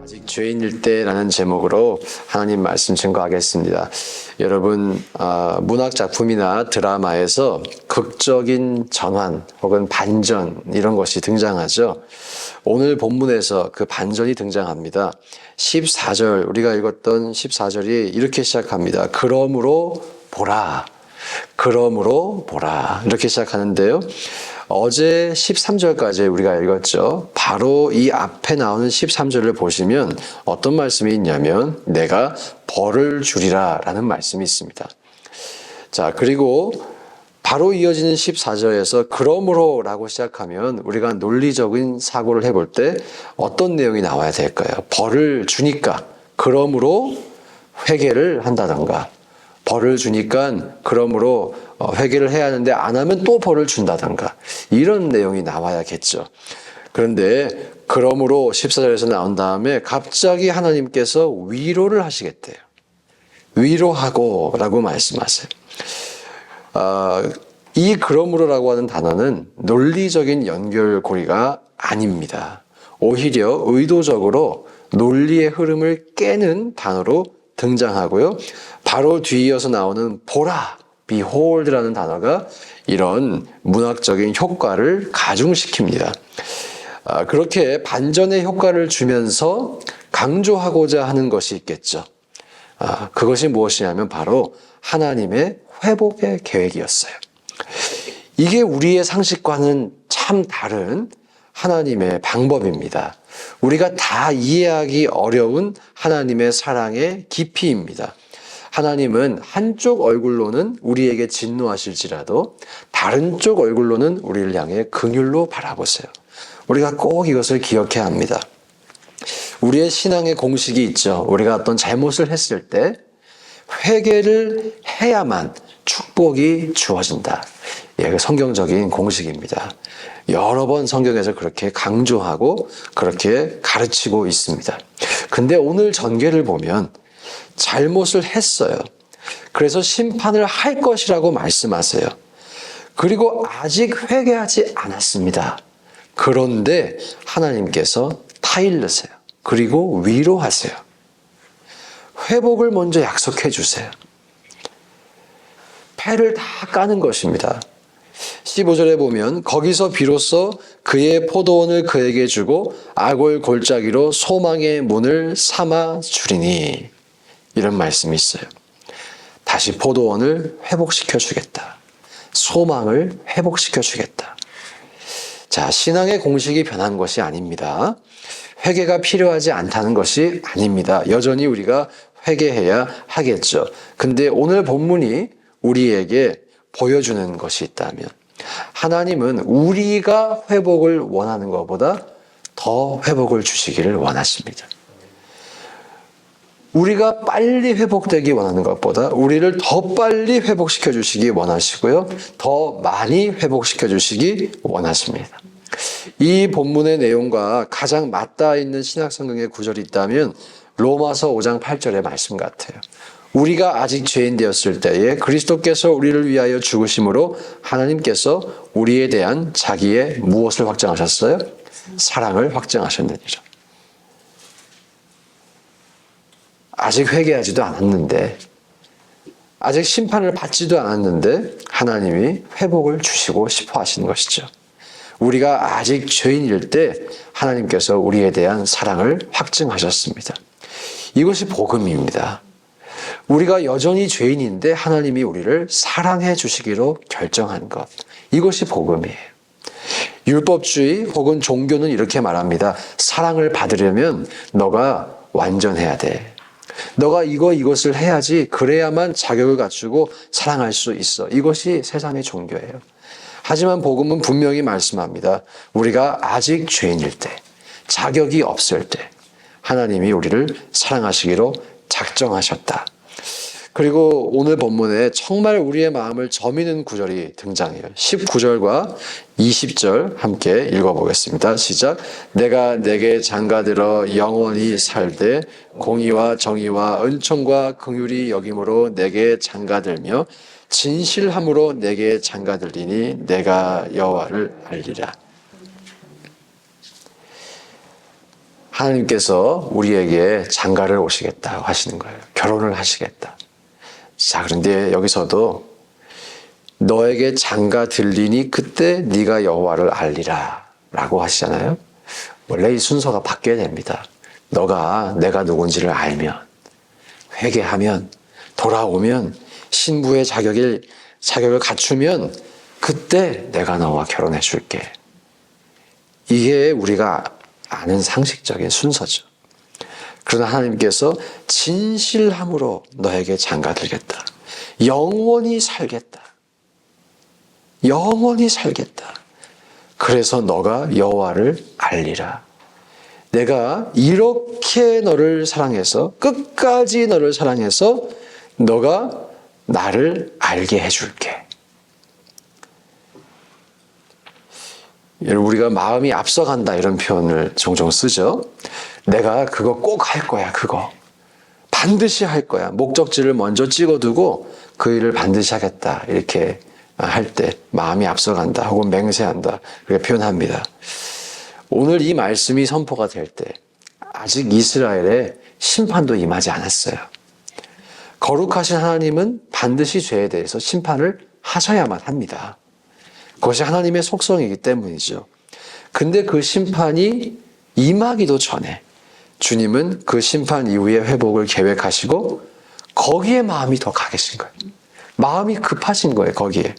아직 죄인일 때라는 제목으로 하나님 말씀 증거하겠습니다. 여러분, 문학 작품이나 드라마에서 극적인 전환 혹은 반전 이런 것이 등장하죠. 오늘 본문에서 그 반전이 등장합니다. 14절, 우리가 읽었던 14절이 이렇게 시작합니다. 그러므로 보라. 그러므로 보라. 이렇게 시작하는데요. 어제 13절까지 우리가 읽었죠. 바로 이 앞에 나오는 13절을 보시면 어떤 말씀이 있냐면 내가 벌을 주리라 라는 말씀이 있습니다. 자, 그리고 바로 이어지는 14절에서 그러므로 라고 시작하면 우리가 논리적인 사고를 해볼 때 어떤 내용이 나와야 될까요? 벌을 주니까 그러므로 회개를 한다던가, 벌을 주니까 그러므로 회개를 해야 하는데 안 하면 또 벌을 준다던가, 이런 내용이 나와야겠죠. 그런데 그러므로 14절에서 나온 다음에 갑자기 하나님께서 위로를 하시겠대요. 위로하고 라고 말씀하세요. 이 그러므로라고 하는 단어는 논리적인 연결고리가 아닙니다. 오히려 의도적으로 논리의 흐름을 깨는 단어로 등장하고요. 바로 뒤이어서 나오는 보라, behold라는 단어가 이런 문학적인 효과를 가중시킵니다. 그렇게 반전의 효과를 주면서 강조하고자 하는 것이 있겠죠. 그것이 무엇이냐면 바로 하나님의 회복의 계획이었어요. 이게 우리의 상식과는 참 다른 하나님의 방법입니다. 우리가 다 이해하기 어려운 하나님의 사랑의 깊이입니다. 하나님은 한쪽 얼굴로는 우리에게 진노하실지라도 다른 쪽 얼굴로는 우리를 향해 긍휼로 바라보세요. 우리가 꼭 이것을 기억해야 합니다. 우리의 신앙의 공식이 있죠. 우리가 어떤 잘못을 했을 때 회개를 해야만 축복이 주어진다. 예, 성경적인 공식입니다. 여러 번 성경에서 그렇게 강조하고 그렇게 가르치고 있습니다. 근데 오늘 전개를 보면 잘못을 했어요. 그래서 심판을 할 것이라고 말씀하세요. 그리고 아직 회개하지 않았습니다. 그런데 하나님께서 타일르세요. 그리고 위로하세요. 회복을 먼저 약속해 주세요. 패를 다 까는 것입니다. 15절에 보면 거기서 비로소 그의 포도원을 그에게 주고 아골 골짜기로 소망의 문을 삼아 주리니, 이런 말씀이 있어요. 다시 포도원을 회복시켜 주겠다. 소망을 회복시켜 주겠다. 자, 신앙의 공식이 변한 것이 아닙니다. 회개가 필요하지 않다는 것이 아닙니다. 여전히 우리가 회개해야 하겠죠. 근데 오늘 본문이 우리에게 보여주는 것이 있다면 하나님은 우리가 회복을 원하는 것보다 더 회복을 주시기를 원하십니다. 우리가 빨리 회복되기 원하는 것보다 우리를 더 빨리 회복시켜 주시기 원하시고요. 더 많이 회복시켜 주시기 원하십니다. 이 본문의 내용과 가장 맞닿아 있는 신약성경의 구절이 있다면 로마서 5장 8절의 말씀 같아요. 우리가 아직 죄인 되었을 때에 그리스도께서 우리를 위하여 죽으심으로 하나님께서 우리에 대한 자기의 무엇을 확정하셨어요? 사랑을 확정하셨느니라. 아직 회개하지도 않았는데, 아직 심판을 받지도 않았는데 하나님이 회복을 주시고 싶어 하시는 것이죠. 우리가 아직 죄인일 때 하나님께서 우리에 대한 사랑을 확증하셨습니다. 이것이 복음입니다. 우리가 여전히 죄인인데 하나님이 우리를 사랑해 주시기로 결정한 것, 이것이 복음이에요. 율법주의 혹은 종교는 이렇게 말합니다. 사랑을 받으려면 너가 완전해야 돼. 너가 이것을 해야지, 그래야만 자격을 갖추고 사랑할 수 있어. 이것이 세상의 종교예요. 하지만 복음은 분명히 말씀합니다. 우리가 아직 죄인일 때, 자격이 없을 때 하나님이 우리를 사랑하시기로 작정하셨다. 그리고 오늘 본문에 정말 우리의 마음을 저미는 구절이 등장해요. 19절과 20절 함께 읽어보겠습니다. 시작. 내가 내게 장가들어 영원히 살되 공의와 정의와 은총과 긍휼이 여김으로 내게 장가들며 진실함으로 내게 장가들리니 내가 여호와를 알리라. 하나님께서 우리에게 장가를 오시겠다 하시는 거예요. 결혼을 하시겠다. 자, 그런데 여기서도 너에게 장가 들리니 그때 네가 여호와를 알리라 라고 하시잖아요. 원래 이 순서가 바뀌어야 됩니다. 너가 내가 누군지를 알면, 회개하면, 돌아오면, 신부의 자격을 갖추면 그때 내가 너와 결혼해 줄게. 이게 우리가 아는 상식적인 순서죠. 그러나 하나님께서 진실함으로 너에게 장가들겠다. 영원히 살겠다. 영원히 살겠다. 그래서 너가 여호와를 알리라. 내가 이렇게 너를 사랑해서, 끝까지 너를 사랑해서 너가 나를 알게 해줄게. 우리가 마음이 앞서간다 이런 표현을 종종 쓰죠. 내가 그거 꼭 할 거야. 그거 반드시 할 거야. 목적지를 먼저 찍어두고 그 일을 반드시 하겠다. 이렇게 할 때 마음이 앞서간다 혹은 맹세한다 그렇게 표현합니다. 오늘 이 말씀이 선포가 될 때 아직 이스라엘에 심판도 임하지 않았어요. 거룩하신 하나님은 반드시 죄에 대해서 심판을 하셔야만 합니다. 그것이 하나님의 속성이기 때문이죠. 근데 그 심판이 임하기도 전에 주님은 그 심판 이후의 회복을 계획하시고 거기에 마음이 더 가 계신 거예요. 마음이 급하신 거예요. 거기에.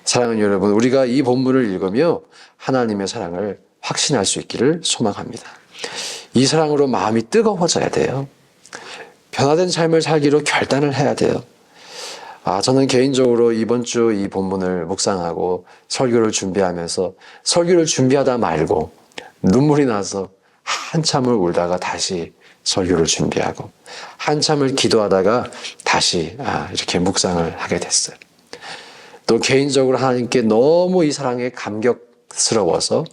사랑하는 여러분, 우리가 이 본문을 읽으며 하나님의 사랑을 확신할 수 있기를 소망합니다. 이 사랑으로 마음이 뜨거워져야 돼요. 변화된 삶을 살기로 결단을 해야 돼요. 저는 개인적으로 이번 주 이 본문을 묵상하고 설교를 준비하면서 설교를 준비하다 말고 눈물이 나서 한참을 울다가 다시 설교를 준비하고 한참을 기도하다가 다시 이렇게 묵상을 하게 됐어요. 또 개인적으로 하나님께 너무 이 사랑에 감격스러워서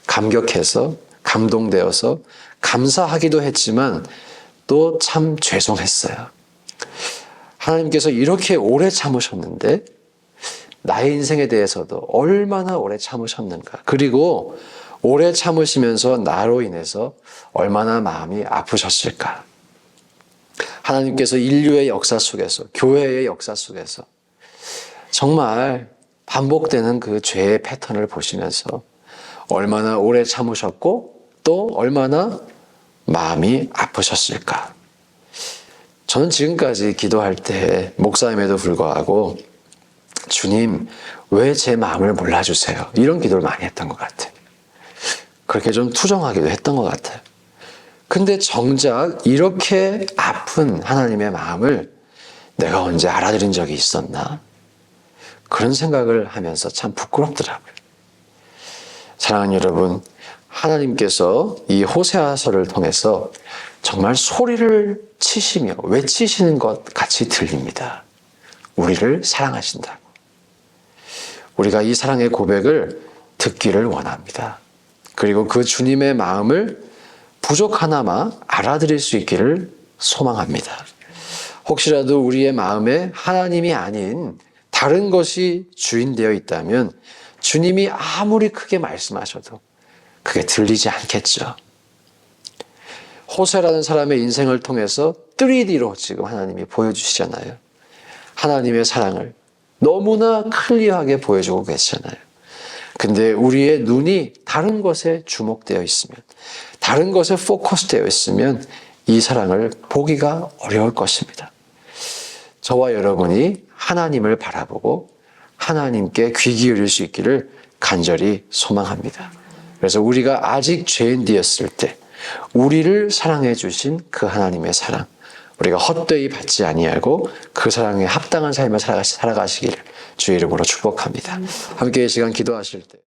감격해서 감동되어서 감사하기도 했지만 또 참 죄송했어요. 하나님께서 이렇게 오래 참으셨는데 나의 인생에 대해서도 얼마나 오래 참으셨는가. 그리고 오래 참으시면서 나로 인해서 얼마나 마음이 아프셨을까. 하나님께서 인류의 역사 속에서, 교회의 역사 속에서 정말 반복되는 그 죄의 패턴을 보시면서 얼마나 오래 참으셨고 또 얼마나 마음이 아프셨을까. 저는 지금까지 기도할 때 목사임에도 불구하고 주님, 왜 제 마음을 몰라주세요? 이런 기도를 많이 했던 것 같아요. 그렇게 좀 투정하기도 했던 것 같아요. 근데 정작 이렇게 아픈 하나님의 마음을 내가 언제 알아들은 적이 있었나? 그런 생각을 하면서 참 부끄럽더라고요. 사랑하는 여러분, 하나님께서 이 호세아서를 통해서 정말 소리를 치시며 외치시는 것 같이 들립니다. 우리를 사랑하신다고. 우리가 이 사랑의 고백을 듣기를 원합니다. 그리고 그 주님의 마음을 부족하나마 알아들일 수 있기를 소망합니다. 혹시라도 우리의 마음에 하나님이 아닌 다른 것이 주인되어 있다면 주님이 아무리 크게 말씀하셔도 그게 들리지 않겠죠. 호세라는 사람의 인생을 통해서 3D로 지금 하나님이 보여주시잖아요. 하나님의 사랑을 너무나 클리어하게 보여주고 계시잖아요. 근데 우리의 눈이 다른 것에 주목되어 있으면, 다른 것에 포커스되어 있으면 이 사랑을 보기가 어려울 것입니다. 저와 여러분이 하나님을 바라보고 하나님께 귀 기울일 수 있기를 간절히 소망합니다. 그래서 우리가 아직 죄인 되었을 때 우리를 사랑해 주신 그 하나님의 사랑, 우리가 헛되이 받지 아니하고 그 사랑에 합당한 삶을 살아가시기를 주의 이름으로 축복합니다. 함께 이 시간 기도하실 때